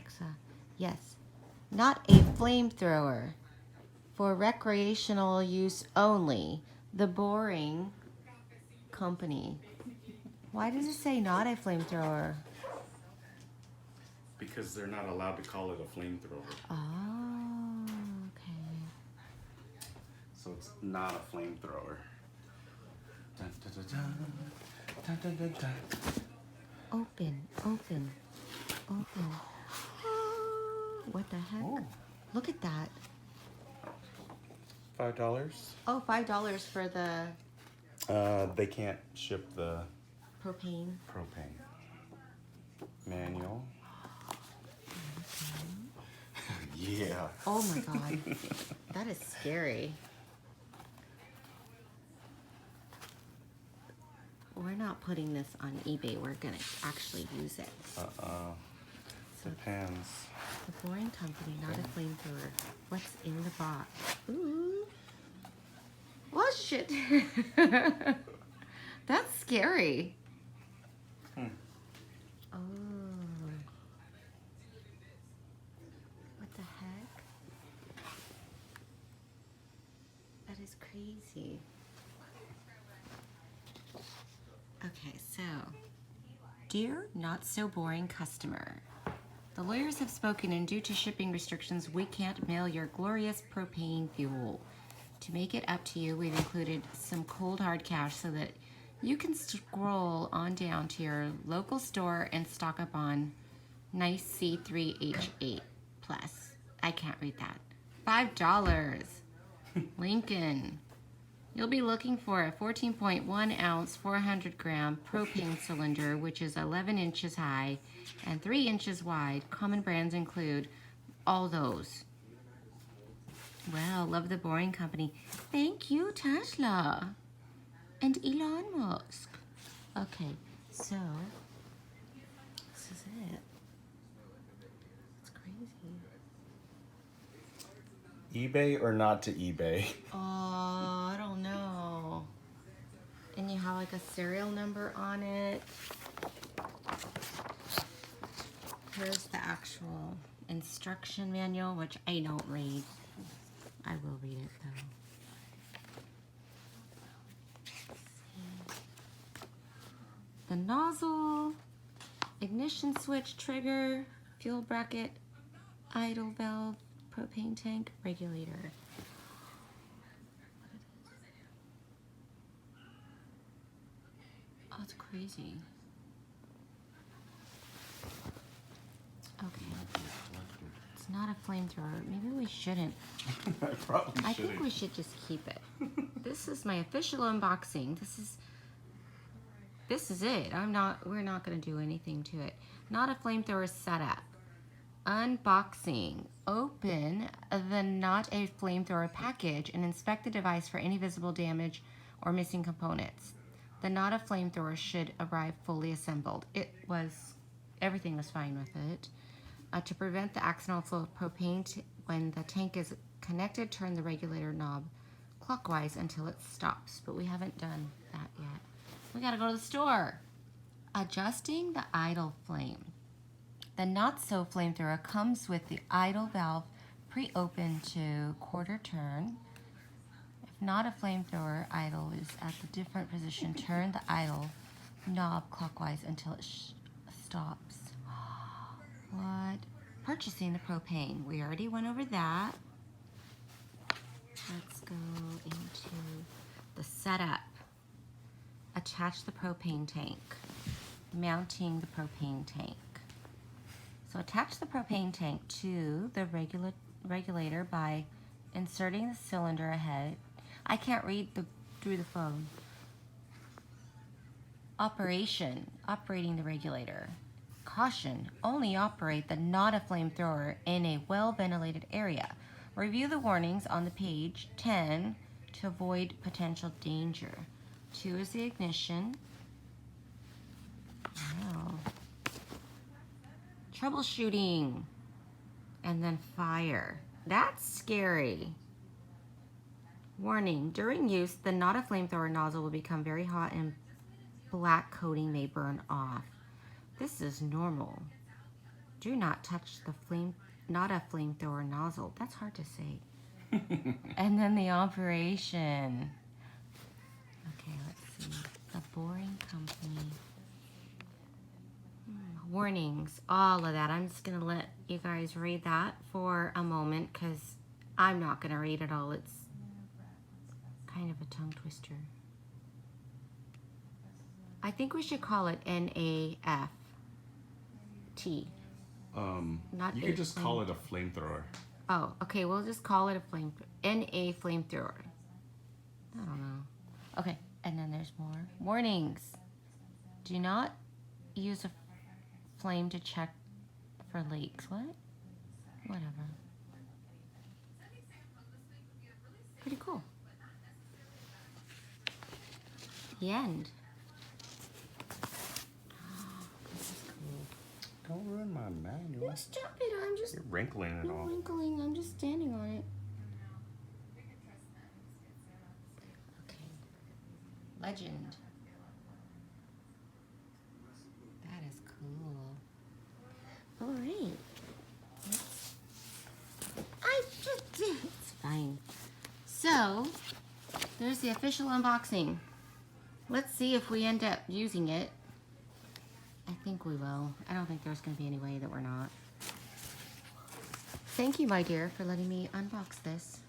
Alexa. Yes. Not a flamethrower. For recreational use only. The Boring Company. Why does it say not a flamethrower? Because they're not allowed to call it a flamethrower. Oh, okay. So it's not a flamethrower. Dun, dun, dun, dun. Dun, dun, dun, dun. Open, open, open. What the heck? Oh. Look at that. $5. Oh, $5 for the They can't ship the propane. propane. Manual. Yeah. Oh my god. That is scary. We're not putting this on eBay. We're gonna actually use it. So Depends. the Boring Company, not a flamethrower. What's in the box? Ooh. Oh shit. That's scary. Oh. What the heck? That is crazy. Okay, so, dear not so boring customer, the lawyers have spoken, and due to shipping restrictions, we can't mail your glorious propane fuel. To make it up to you, we've included some cold hard cash so that you can scroll on down to your local store and stock up on nice C3H8 plus. I can't read that. $5. Lincoln. You'll be looking for a 14.1 ounce, 400 gram propane cylinder, which is 11 inches high and 3 inches wide. Common brands include all those. Well, love the Boring Company. Thank you, Tesla. And Elon Musk. Okay, so this is it. It's crazy. eBay or not to eBay? Oh, I don't know. And you have like a serial number on it. Here's the actual instruction manual, which I don't read. I will read it though. The nozzle, ignition switch, trigger, fuel bracket, idle valve, propane tank, regulator. Oh, it's crazy. Okay. It's not a flamethrower. Maybe we shouldn't. I think we should just keep it. This is my official unboxing. This is it. We're not gonna do anything to it. Not a flamethrower setup. Unboxing. Open the not a flamethrower package and inspect the device for any visible damage or missing components. The not a flamethrower should arrive fully assembled. Everything was fine with it. To prevent the accidental flow of propane, when the tank is connected, turn the regulator knob clockwise until it stops. But we haven't done that yet. We gotta go to the store. Adjusting the idle flame. The not so flamethrower comes with the idle valve pre-opened to quarter turn. If not a flamethrower idle is at the different position, turn the idle knob clockwise until it stops. What? Purchasing the propane. We already went over that. Let's go into the setup. Attach the propane tank. Mounting the propane tank. So attach the propane tank to the regulator by inserting the cylinder ahead. I can't read through the phone. Operating the regulator. Caution, only operate the not a flamethrower in a well-ventilated area. Review the warnings on the page 10 to avoid potential danger. 2 is the ignition. Wow. Troubleshooting. And then fire. That's scary. Warning, during use, the not a flamethrower nozzle will become very hot and black coating may burn off. This is normal. Do not touch the flame, not a flamethrower nozzle. That's hard to say. And then the operation. Okay, let's see. The Boring Company. Warnings, all of that. I'm just going to let you guys read that for a moment because I'm not going to read it all. It's kind of a tongue twister. I think we should call it NAFT. You could just call it a flamethrower. Oh, okay. We'll just call it a NA flamethrower. I don't know. Okay, and then there's more warnings. Do not use a flame to check for leaks. What? Whatever. Pretty cool. The end. This is cool. Don't ruin my manual. Stop it! I'm just You're wrinkling it all. wrinkling. I'm just standing on it. Okay. Legend. That is cool. All right. It's fine. So, there's the official unboxing. Let's see if we end up using it. I think we will. I don't think there's going to be any way that we're not. Thank you, my dear, for letting me unbox this.